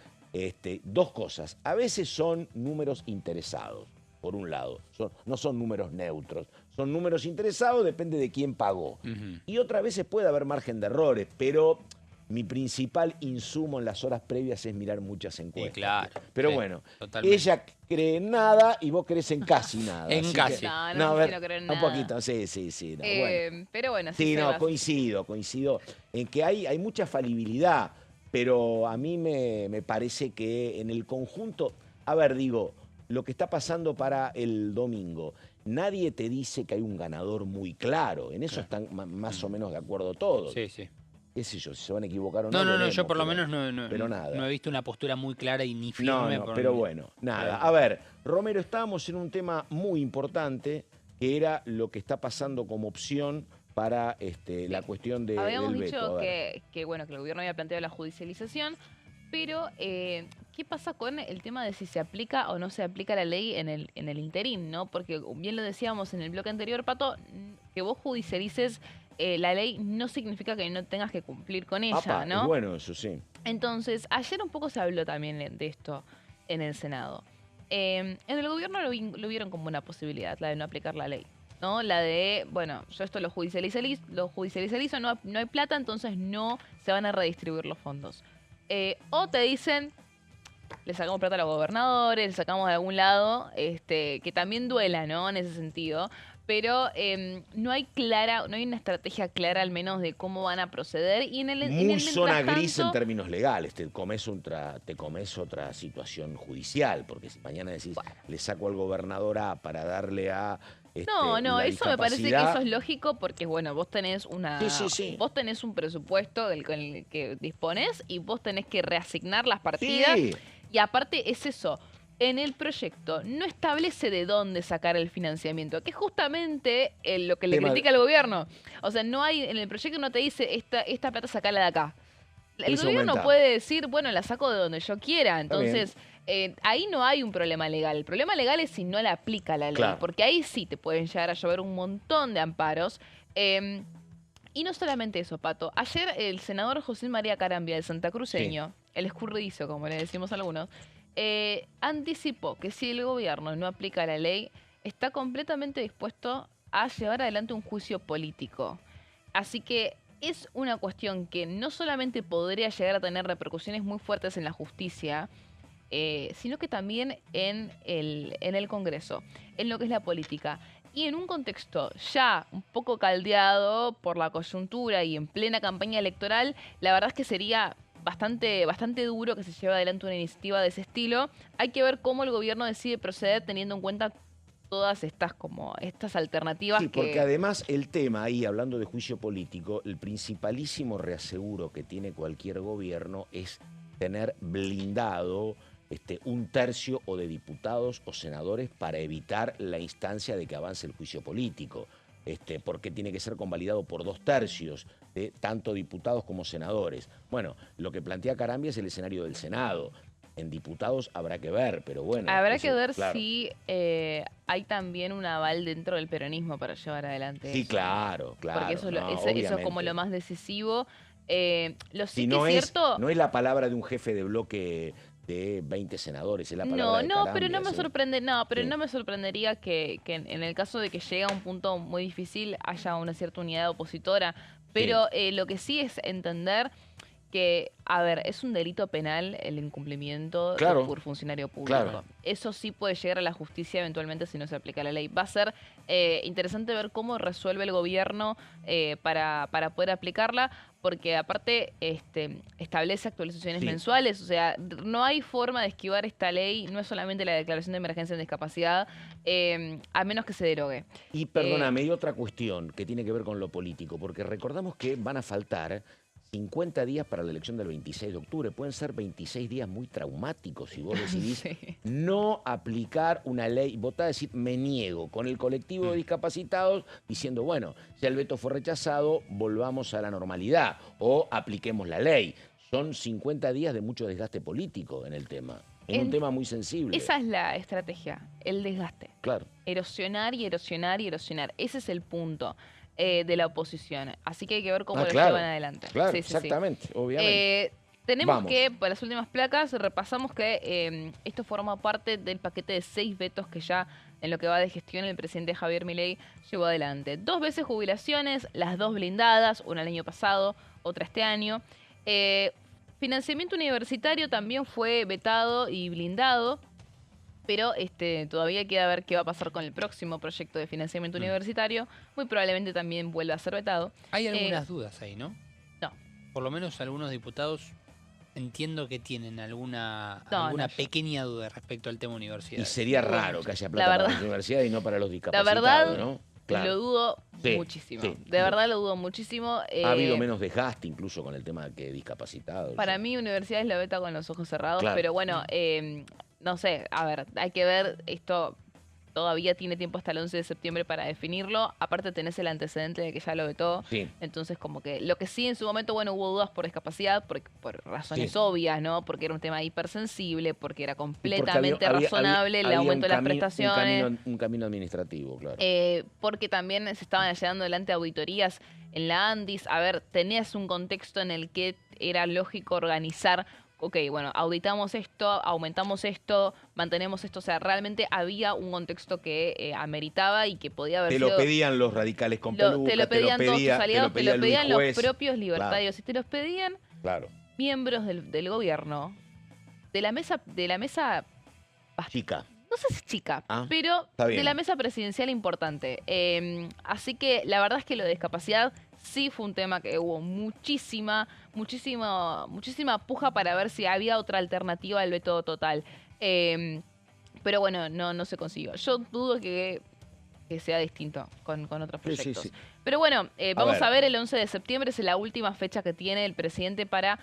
Dos cosas, a veces son números interesados, por un lado, no son números neutros, son números interesados, depende de quién pagó. Y otras veces puede haber margen de errores, pero mi principal insumo en las horas previas es mirar muchas encuestas. claro, Pero sí, bueno, totalmente. ella cree en nada y vos crees en casi nada. En así casi. que- No, a ver, quiero creer en un nada. poquito, sí. No, bueno. Pero bueno, así Sí, se no, va. coincido en que hay mucha falibilidad, pero a mí me parece que en el conjunto, a ver, digo, lo que está pasando para el domingo, nadie te dice que hay un ganador muy claro, en eso están más o menos de acuerdo todos. Sí, sí. Qué sé yo, si se van a equivocar o no. No, veremos, yo por lo pero- menos no, pero nada. no he visto una postura muy clara y ni firme. No, por- pero bueno, nada. A ver, Romero, estábamos en un tema muy importante, que era lo que está pasando como opción para la cuestión Habíamos del dicho veto. A ver. que el gobierno había planteado la judicialización, pero ¿qué pasa con el tema de si se aplica o no se aplica la ley en el interín, ¿no? Porque bien lo decíamos en el bloque anterior, Pato, que vos judicialices la ley no significa que no tengas que cumplir con ella, Apa, ¿no? es bueno, eso sí. Entonces, ayer un poco se habló también de esto en el Senado. En el gobierno lo vieron como una posibilidad, la de no aplicar la ley, ¿no? La de, bueno, yo esto lo judicializo, no hay plata, entonces no se van a redistribuir los fondos. O te dicen, le sacamos plata a los gobernadores, le sacamos de algún lado, que también duela, ¿no? En ese sentido. Pero no hay una estrategia clara al menos de cómo van a proceder. Y en el Muy zona mientras gris en tanto, términos legales. Te comes otra situación judicial, porque si mañana decís, bueno. le saco al gobernador A para darle a No, la eso me parece que discapacidad. eso es lógico porque, bueno, vos tenés Sí. vos tenés un presupuesto con el que disponés y vos tenés que reasignar las partidas. Sí. Y aparte es eso, en el proyecto no establece de dónde sacar el financiamiento, que es justamente lo que le Tema de- critica al gobierno. O sea, no hay en el proyecto no te dice esta plata sacala de acá. El Eso gobierno aumenta. puede decir, bueno, la saco de donde yo quiera. Está bien. Entonces, ahí no hay un problema legal. El problema legal es si no la aplica la ley. Claro. Porque ahí sí te pueden llegar a llover un montón de amparos. Y no solamente eso, Pato. Ayer el senador José María Carambia, el santacruceño, el escurridizo, como le decimos algunos, anticipó que si el gobierno no aplica la ley, está completamente dispuesto a llevar adelante un juicio político. Así que es una cuestión que no solamente podría llegar a tener repercusiones muy fuertes en la justicia, sino que también en el Congreso, en lo que es la política. Y en un contexto ya un poco caldeado por la coyuntura y en plena campaña electoral, la verdad es que sería bastante duro que se lleve adelante una iniciativa de ese estilo. Hay que ver cómo el gobierno decide proceder teniendo en cuenta todas estas alternativas Sí, porque que... además el tema ahí, hablando de juicio político, el principalísimo reaseguro que tiene cualquier gobierno es tener blindado un tercio o de diputados o senadores para evitar la instancia de que avance el juicio político. Porque tiene que ser convalidado por 2/3 de tanto diputados como senadores. Bueno, lo que plantea Carambia es el escenario del Senado. En diputados habrá que ver, pero bueno. Habrá que ver claro. si hay también un aval dentro del peronismo para llevar adelante Sí, eso. claro. Porque eso es como obviamente. lo más decisivo. Lo sí Si que no es cierto... no es la palabra de un jefe de bloque de 20 senadores, es la palabra de No, pero Carambia, no me ¿sí? sorprende, Sí. no me sorprendería que en el caso de que llegue a un punto muy difícil haya una cierta unidad opositora. Pero lo que sí es entender que, a ver, es un delito penal el incumplimiento Claro, por funcionario público. claro. Eso sí puede llegar a la justicia eventualmente si no se aplica la ley. Va a ser interesante ver cómo resuelve el gobierno para poder aplicarla, porque aparte establece actualizaciones Sí. mensuales, o sea, no hay forma de esquivar esta ley, no es solamente la declaración de emergencia en discapacidad, a menos que se derogue. Y perdóname, hay otra cuestión que tiene que ver con lo político, porque recordamos que van a faltar 50 días para la elección del 26 de octubre. Pueden ser 26 días muy traumáticos si vos decidís Sí. no aplicar una ley, votá, decir, me niego con el colectivo de discapacitados, diciendo, bueno, si el veto fue rechazado, volvamos a la normalidad o apliquemos la ley. Son 50 días de mucho desgaste político en el tema. Es un tema muy sensible. Esa es la estrategia, el desgaste. Claro. Erosionar y erosionar y erosionar. Ese es el punto de la oposición. Así que hay que ver cómo lo claro, llevan adelante. Claro, Sí, sí, sí. exactamente, obviamente. Tenemos Vamos. que, para las últimas placas, repasamos que esto forma parte del paquete de 6 vetos que ya en lo que va de gestión el presidente Javier Milei llevó adelante. 2 veces jubilaciones, las 2 blindadas, una el año pasado, otra este año. Financiamiento universitario también fue vetado y blindado, pero todavía queda ver qué va a pasar con el próximo proyecto de financiamiento universitario. Muy probablemente también vuelva a ser vetado. Hay algunas dudas ahí, ¿no? No. Por lo menos algunos diputados entiendo que tienen alguna No, pequeña duda respecto al tema universidad. Y sería raro que haya plata La para verdad- la universidad y no para los La discapacitados, verdad, ¿no? lo dudo Sí, muchísimo. sí. De verdad lo dudo muchísimo. Ha habido menos desgaste incluso con el tema de que discapacitados. Para ¿sí? mí, universidades la veta con los ojos cerrados, Claro. pero bueno, no sé, a ver, hay que ver esto. todavía tiene tiempo hasta el 11 de septiembre para definirlo. Aparte tenés el antecedente de que ya lo vetó. Sí. Entonces, como que lo que sí en su momento, bueno, hubo dudas por discapacidad, por razones obvias, ¿no? Porque era un tema hipersensible, porque era completamente razonable el aumento de las prestaciones. Un camino administrativo, claro. Porque también se estaban llevando adelante auditorías en la ANDIS. A ver, tenés un contexto en el que era lógico organizar, ok, bueno, auditamos esto, aumentamos esto, mantenemos esto. O sea, realmente había un contexto que ameritaba y que podía haber Te sido... lo pedían los radicales con peluca, te lo pedían todos tus aliados, te lo pedían Luis los Juez. propios libertarios y te los pedían Claro. miembros del gobierno, de la mesa Chica. no sé si chica, Ah, pero está bien. de la mesa presidencial importante. Así que la verdad es que lo de discapacidad sí fue un tema que hubo muchísima puja para ver si había otra alternativa al veto total. Pero bueno, no se consiguió. Yo dudo que sea distinto con otros Sí, sí, proyectos. sí. Pero bueno, vamos ver. a ver, el 11 de septiembre es la última fecha que tiene el presidente para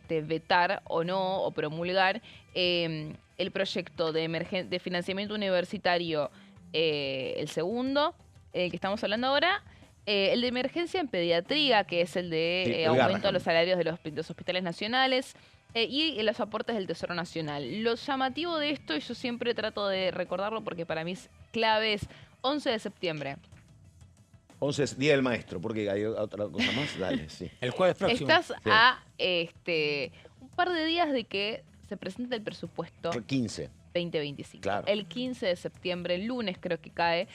vetar o no, o promulgar el proyecto de financiamiento universitario, el segundo, el que estamos hablando ahora, el de emergencia en pediatría, que es el de Sí, el aumento Garrahan. a los salarios de los hospitales nacionales, y los aportes del Tesoro Nacional. Lo llamativo de esto, y yo siempre trato de recordarlo porque para mí es clave, es 11 de septiembre. 11 es Día del Maestro, porque hay otra cosa más. Dale, sí. El jueves próximo. Estás a un par de días de que se presente el presupuesto 15. 2025. Claro. El 15 de septiembre, el lunes creo que cae,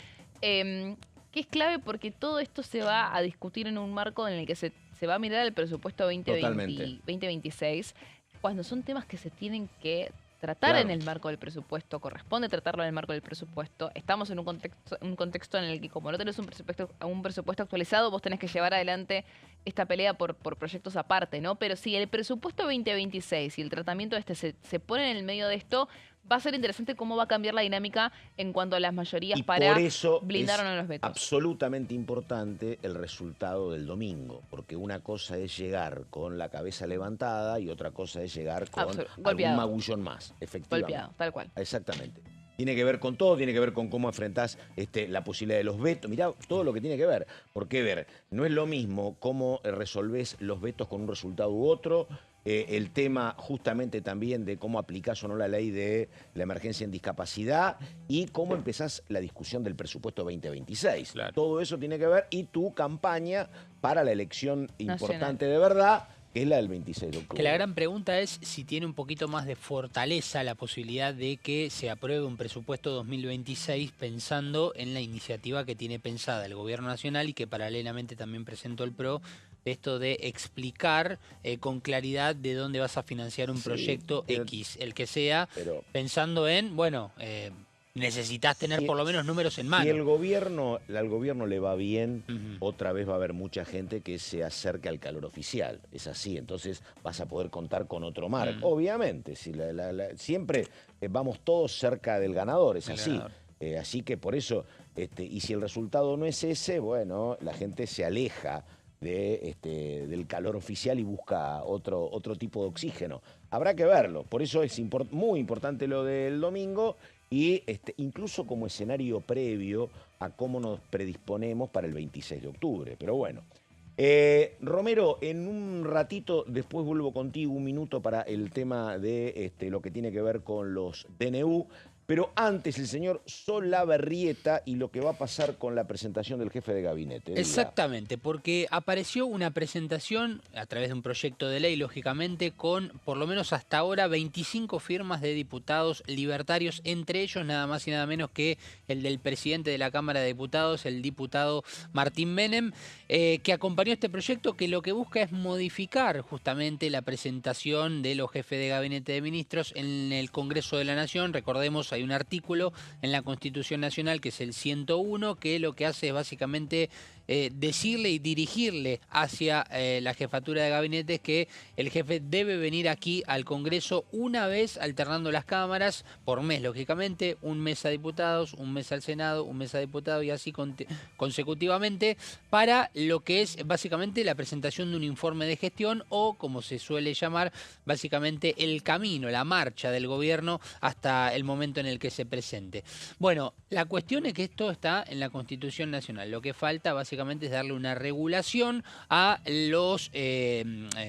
que es clave porque todo esto se va a discutir en un marco en el que se va a mirar el presupuesto 2026, cuando son temas que se tienen que tratar Claro. en el marco del presupuesto, corresponde tratarlo en el marco del presupuesto. Estamos en un contexto en el que, como no tenés un presupuesto actualizado, vos tenés que llevar adelante esta pelea por proyectos aparte, ¿no? Pero si el presupuesto 2026 y el tratamiento de se ponen en el medio de esto, va a ser interesante cómo va a cambiar la dinámica en cuanto a las mayorías Y para por eso blindar es o no los vetos. absolutamente importante el resultado del domingo, porque una cosa es llegar con la cabeza levantada y otra cosa es llegar con algún Golpeado. magullón más, efectivamente. Golpeado, tal cual. Exactamente. Tiene que ver con todo, tiene que ver con cómo enfrentás la posibilidad de los vetos. Mirá, todo lo que tiene que ver. Porque, no es lo mismo cómo resolvés los vetos con un resultado u otro. El tema justamente también de cómo aplicás o no la ley de la emergencia en discapacidad y cómo empezás la discusión del presupuesto 2026. Claro. Todo eso tiene que ver y tu campaña para la elección importante Nacional. de verdad, que es la del 26 de octubre. Que la gran pregunta es si tiene un poquito más de fortaleza la posibilidad de que se apruebe un presupuesto 2026 pensando en la iniciativa que tiene pensada el Gobierno Nacional y que paralelamente también presentó el PRO, esto de explicar con claridad de dónde vas a financiar un Sí, proyecto pero- X, el que sea, Pero pensando en, necesitas tener Si- por lo menos números en mano. si al gobierno le va bien, Ujú. otra vez va a haber mucha gente que se acerque al calor oficial. Es así, entonces vas a poder contar con otro marco. Obviamente, si siempre vamos todos cerca del ganador, es El así. ganador. Así que por eso, y si el resultado no es ese, bueno, la gente se aleja del calor oficial y busca otro tipo de oxígeno. Habrá que verlo, por eso es muy importante lo del domingo y incluso como escenario previo a cómo nos predisponemos para el 26 de octubre. Pero bueno, Romero, en un ratito, después vuelvo contigo un minuto para el tema de lo que tiene que ver con los DNU. Pero antes el señor Solabarrieta y lo que va a pasar con la presentación del jefe de gabinete. Diga. Exactamente, porque apareció una presentación a través de un proyecto de ley, lógicamente, con por lo menos hasta ahora 25 firmas de diputados libertarios, entre ellos nada más y nada menos que el del presidente de la Cámara de Diputados, el diputado Martín Menem, que acompañó este proyecto que lo que busca es modificar justamente la presentación de los jefes de gabinete de ministros en el Congreso de la Nación. Recordemos, hay un artículo en la Constitución Nacional que es el 101, que lo que hace es básicamente decirle y dirigirle hacia la jefatura de gabinete es que el jefe debe venir aquí al Congreso una vez alternando las cámaras, por mes lógicamente, un mes a diputados, un mes al Senado, un mes a diputados y así consecutivamente, para lo que es básicamente la presentación de un informe de gestión o, como se suele llamar, básicamente el camino, la marcha del gobierno hasta el momento en el que se presente. Bueno, la cuestión es que esto está en la Constitución Nacional. Lo que falta básicamente es darle una regulación a los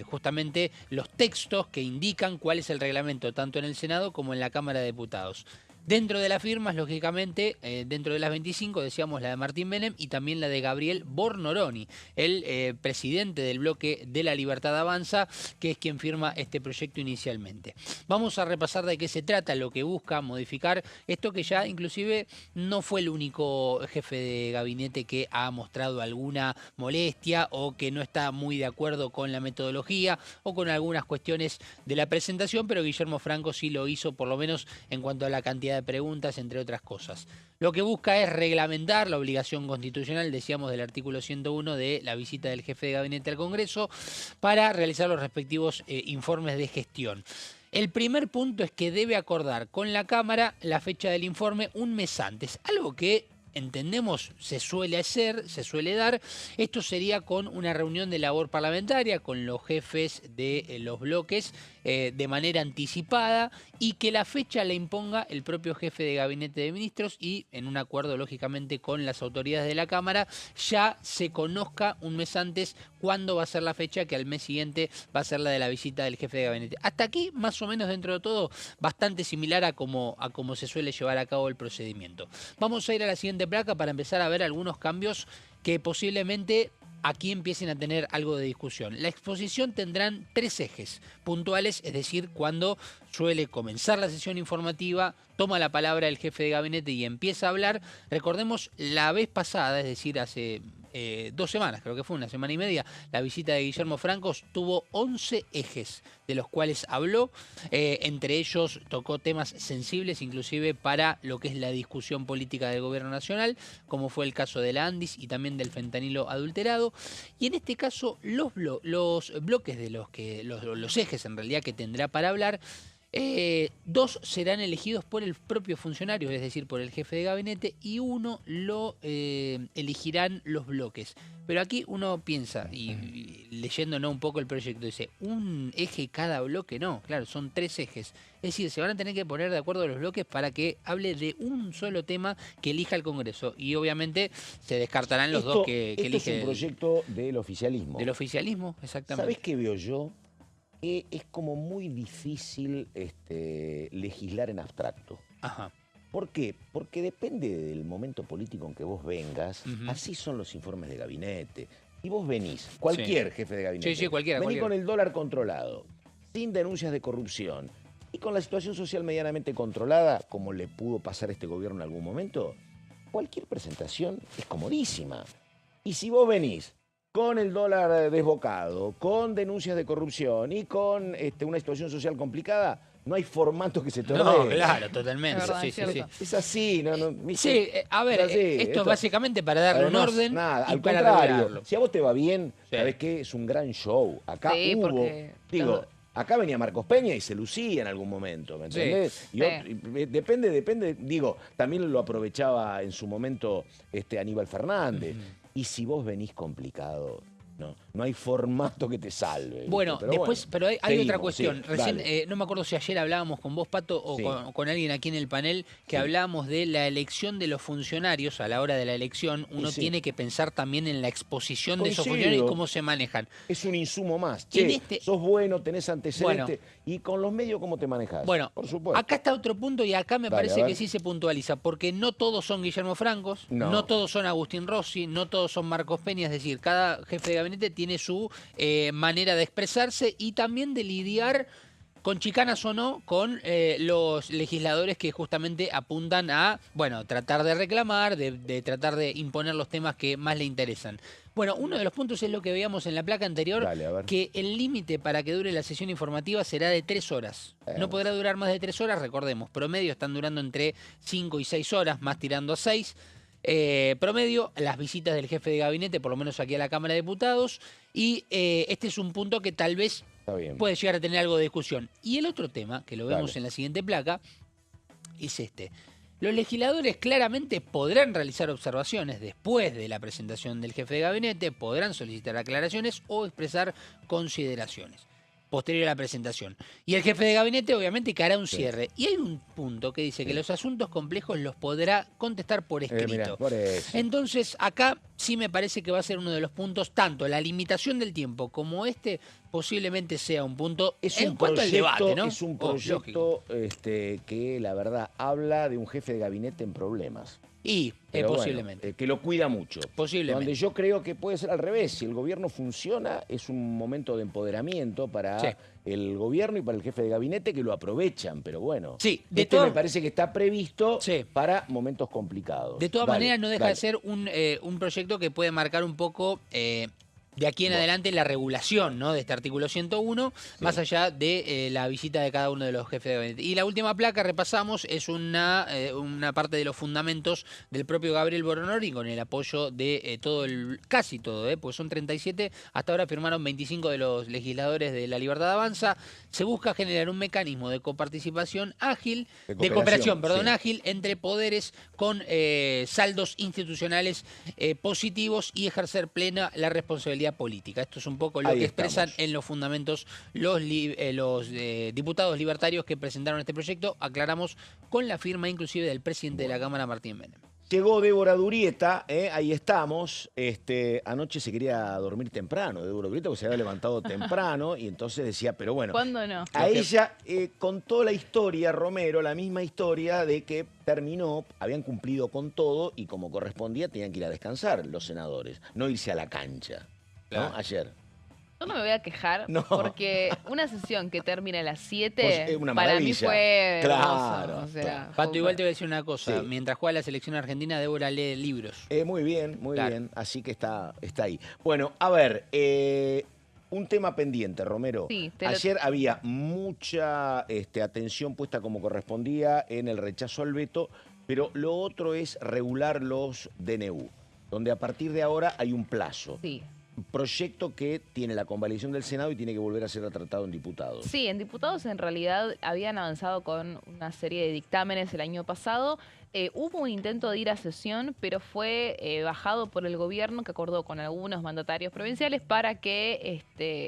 justamente los textos que indican cuál es el reglamento tanto en el Senado como en la Cámara de Diputados. Dentro de las firmas, lógicamente, dentro de las 25, decíamos la de Martín Menem y también la de Gabriel Bornoroni, el presidente del bloque de La Libertad Avanza, que es quien firma este proyecto inicialmente. Vamos a repasar de qué se trata, lo que busca modificar esto, que ya inclusive no fue el único jefe de gabinete que ha mostrado alguna molestia o que no está muy de acuerdo con la metodología o con algunas cuestiones de la presentación, pero Guillermo Franco sí lo hizo, por lo menos en cuanto a la cantidad de preguntas, entre otras cosas. Lo que busca es reglamentar la obligación constitucional, decíamos, del artículo 101 de la visita del jefe de gabinete al Congreso para realizar los respectivos informes de gestión. El primer punto es que debe acordar con la Cámara la fecha del informe un mes antes, algo que entendemos se suele hacer, se suele dar. Esto sería con una reunión de labor parlamentaria con los jefes de los bloques de manera anticipada y que la fecha la imponga el propio jefe de gabinete de ministros y en un acuerdo lógicamente con las autoridades de la Cámara ya se conozca un mes antes cuándo va a ser la fecha, que al mes siguiente va a ser la de la visita del jefe de gabinete. Hasta aquí, más o menos dentro de todo, bastante similar a cómo se suele llevar a cabo el procedimiento. Vamos a ir a la siguiente placa para empezar a ver algunos cambios que posiblemente aquí empiecen a tener algo de discusión. La exposición tendrán 3 ejes puntuales, es decir, cuando suele comenzar la sesión informativa, toma la palabra el jefe de gabinete y empieza a hablar. Recordemos la vez pasada, es decir, hace 2 semanas, creo que fue una semana y media, la visita de Guillermo Franco tuvo 11 ejes, de los cuales habló, entre ellos tocó temas sensibles, inclusive para lo que es la discusión política del gobierno nacional, como fue el caso de la Andis y también del fentanilo adulterado, y en este caso los bloques de los ejes en realidad que tendrá para hablar, 2 serán elegidos por el propio funcionario, es decir, por el jefe de gabinete, y 1 lo elegirán los bloques. Pero aquí uno piensa, y leyendo un poco el proyecto, dice, un eje cada bloque, no, claro, son 3 ejes. Es decir, se van a tener que poner de acuerdo los bloques para que hable de un solo tema que elija el Congreso. Y obviamente se descartarán los dos que elige. Esto es un proyecto del oficialismo. Del oficialismo, exactamente. ¿Sabés qué veo yo? Es como muy difícil legislar en abstracto. Ajá. ¿Por qué? Porque depende del momento político en que vos vengas. Así son los informes de gabinete. Y vos venís, cualquier jefe de gabinete. Sí, cualquiera. Venís con el dólar controlado, sin denuncias de corrupción y con la situación social medianamente controlada, como le pudo pasar a este gobierno en algún momento. Cualquier presentación es comodísima. Y si vos venís con el dólar desbocado, con denuncias de corrupción y con una situación social complicada, no hay formato que se te ordene. No, claro, totalmente. Es verdad, Sí. Es así, Sí, a ver, esto es básicamente para darle un orden nada, y al para contrario, regularlo. si a vos te va bien, Sí. sabés que es un gran show. Acá Sí, hubo, porque acá venía Marcos Peña y se lucía en algún momento, ¿me entendés? Sí. Depende, digo, también lo aprovechaba en su momento Aníbal Fernández. Y si vos venís complicado, no hay formato que te salve. ¿viste? Bueno, pero hay seguimos, otra cuestión. sí, Recién, dale. no me acuerdo si ayer hablábamos con vos, Pato, o Sí. con alguien aquí en el panel, que hablábamos de la elección de los funcionarios. A la hora de la elección, uno Sí. tiene que pensar también en la exposición de esos Coincido. funcionarios y cómo se manejan. Es un insumo más. En Che, sos bueno, tenés antecedentes. Y con los medios, ¿cómo te manejás? Bueno, por supuesto. acá está otro punto y acá me Dale, parece a ver. que sí se puntualiza, porque no todos son Guillermo Francos, no todos son Agustín Rossi, no todos son Marcos Peña, es decir, cada jefe de gabinete tiene su manera de expresarse y también de lidiar con chicanas o no con los legisladores que justamente apuntan a, bueno, tratar de reclamar, de tratar de imponer los temas que más le interesan. Bueno, uno de los puntos es lo que veíamos en la placa anterior, Dale, a ver. que el límite para que dure la sesión informativa será de 3 horas. No podrá durar más de 3 horas, recordemos, promedio están durando entre 5 y 6 horas, más tirando a 6. promedio, las visitas del jefe de gabinete, por lo menos aquí a la Cámara de Diputados, y este es un punto que tal vez puede llegar a tener algo de discusión. Y el otro tema, que lo vemos en la siguiente placa, es este. Los legisladores claramente podrán realizar observaciones después de la presentación del jefe de gabinete, podrán solicitar aclaraciones o expresar consideraciones posterior a la presentación. Y el jefe de gabinete obviamente que hará un cierre. Y hay un punto que dice que los asuntos complejos los podrá contestar por escrito. Mirá, por eso. Entonces acá sí me parece que va a ser uno de los puntos, tanto la limitación del tiempo como posiblemente sea un punto en cuanto al debate, ¿no? Es un proyecto que la verdad habla de un jefe de gabinete en problemas. Y posiblemente. Que lo cuida mucho. Posiblemente. Donde yo creo que puede ser al revés. Si el gobierno funciona, es un momento de empoderamiento para el gobierno y para el jefe de gabinete que lo aprovechan. Pero bueno, me parece que está previsto para momentos complicados. De todas maneras, no deja de ser un proyecto que puede marcar un poco... de aquí en adelante la regulación, ¿no?, de este artículo 101, más allá de la visita de cada uno de los jefes de gabinete. Y la última placa, repasamos, es una parte de los fundamentos del propio Gabriel Boronori, con el apoyo de casi todo, pues son 37, hasta ahora firmaron 25 de los legisladores de La Libertad Avanza. Se busca generar un mecanismo de coparticipación ágil, de cooperación, ágil entre poderes con saldos institucionales positivos y ejercer plena la responsabilidad política. Esto es un poco lo que expresan en los fundamentos los diputados libertarios que presentaron este proyecto, aclaramos, con la firma inclusive del presidente de la Cámara, Martín Menem. Llegó Débora Durieta, ahí estamos. Anoche se quería dormir temprano, Débora Durieta, porque se había levantado temprano y entonces decía, pero bueno. ¿Cuándo no? A ella contó la historia, Romero, la misma historia de que terminó, habían cumplido con todo y como correspondía tenían que ir a descansar los senadores, no irse a la cancha, ¿no? Ayer. Yo no me voy a quejar porque una sesión que termina a las 7 pues para mí fue claro, hermoso. O sea, Pato, igual te voy a decir una cosa. Mientras juega la selección argentina, Débora lee libros. Muy bien, muy bien. Así que está ahí. Bueno, a ver, un tema pendiente, Romero. Ayer había mucha atención puesta como correspondía en el rechazo al veto, pero lo otro es regular los DNU, donde a partir de ahora hay un plazo. Proyecto que tiene la convalidación del Senado y tiene que volver a ser tratado en diputados. Sí, en diputados en realidad habían avanzado con una serie de dictámenes el año pasado. Hubo un intento de ir a sesión, pero fue bajado por el gobierno, que acordó con algunos mandatarios provinciales para que,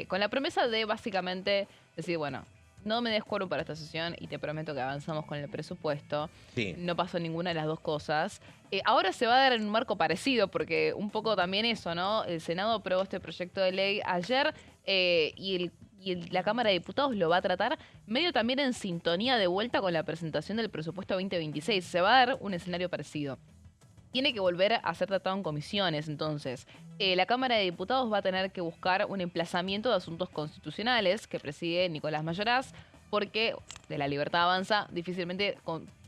con la promesa de básicamente decir, bueno, no me des quórum para esta sesión y te prometo que avanzamos con el presupuesto. No pasó ninguna de las dos cosas. Ahora se va a dar en un marco parecido, porque un poco también eso, ¿no? El Senado aprobó este proyecto de ley ayer y la Cámara de Diputados lo va a tratar medio también en sintonía de vuelta con la presentación del presupuesto 2026. Se va a dar un escenario parecido. Tiene que volver a ser tratado en comisiones, entonces. La Cámara de Diputados va a tener que buscar un emplazamiento de asuntos constitucionales que preside Nicolás Mayoraz, porque de La Libertad Avanza difícilmente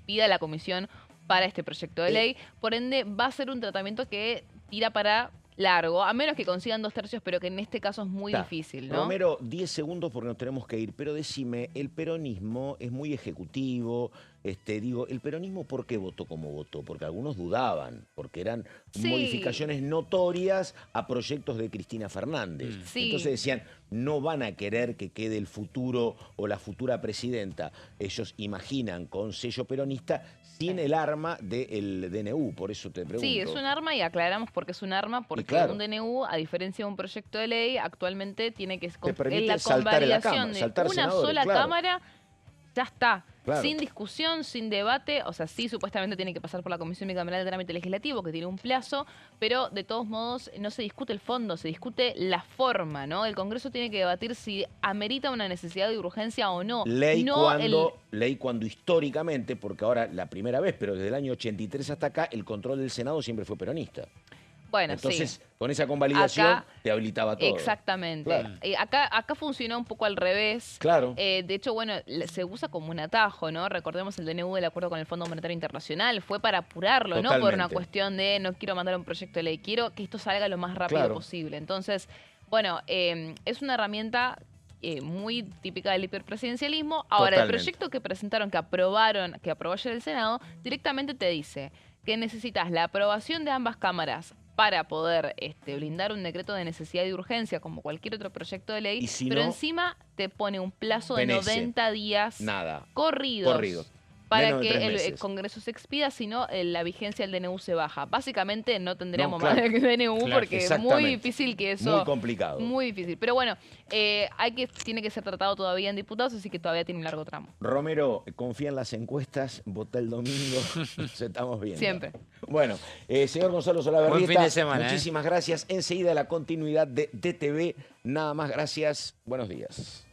pida la comisión para este proyecto de ley. Por ende, va a ser un tratamiento que tira para largo, a menos que consigan 2/3, pero que en este caso es muy difícil, ¿no? Romero, 10 segundos porque nos tenemos que ir, pero decime, el peronismo es muy ejecutivo. ¿El peronismo por qué votó como votó? Porque algunos dudaban, porque eran modificaciones notorias a proyectos de Cristina Fernández. Entonces decían, no van a querer que quede el futuro o la futura presidenta. Ellos imaginan con sello peronista sin el arma del DNU, por eso te pregunto. Sí, es un arma y aclaramos por qué es un arma, porque un DNU, a diferencia de un proyecto de ley, actualmente tiene que en la convalidación de una sola cámara, ya está. Sin discusión, sin debate, o sea, sí supuestamente tiene que pasar por la Comisión Bicameral de Trámite Legislativo, que tiene un plazo, pero de todos modos no se discute el fondo, se discute la forma, ¿no? El Congreso tiene que debatir si amerita una necesidad de urgencia o no. Ley cuando históricamente, porque ahora la primera vez, pero desde el año 83 hasta acá, el control del Senado siempre fue peronista. Bueno, entonces, con esa convalidación te habilitaba todo. Exactamente. Acá funcionó un poco al revés. De hecho, bueno, se usa como un atajo, ¿no? Recordemos el DNU del acuerdo con el Fondo Monetario Internacional. Fue para apurarlo, no por una cuestión de no quiero mandar un proyecto de ley, quiero que esto salga lo más rápido posible. Entonces, bueno, es una herramienta muy típica del hiperpresidencialismo. Ahora, el proyecto que presentaron, que aprobó ayer el Senado, directamente te dice que necesitas la aprobación de ambas cámaras para poder blindar un decreto de necesidad y urgencia como cualquier otro proyecto de ley, Y si pero no, encima te pone un plazo de penece. 90 días Nada. corridos. Para Menos de que 3 el meses. Congreso se expida, si no, la vigencia del DNU se baja. Básicamente no tendríamos No, claro. más DNU Claro, porque es muy exactamente. difícil que eso... Muy complicado. Muy difícil. Pero bueno, tiene que ser tratado todavía en diputados, así que todavía tiene un largo tramo. Romero, confía en las encuestas, vota el domingo, nos estamos viendo. Siempre. Bueno, señor Gonzalo Solabarrieta, Buen fin de semana, muchísimas gracias. Enseguida la continuidad de DTV. Nada más, gracias. Buenos días.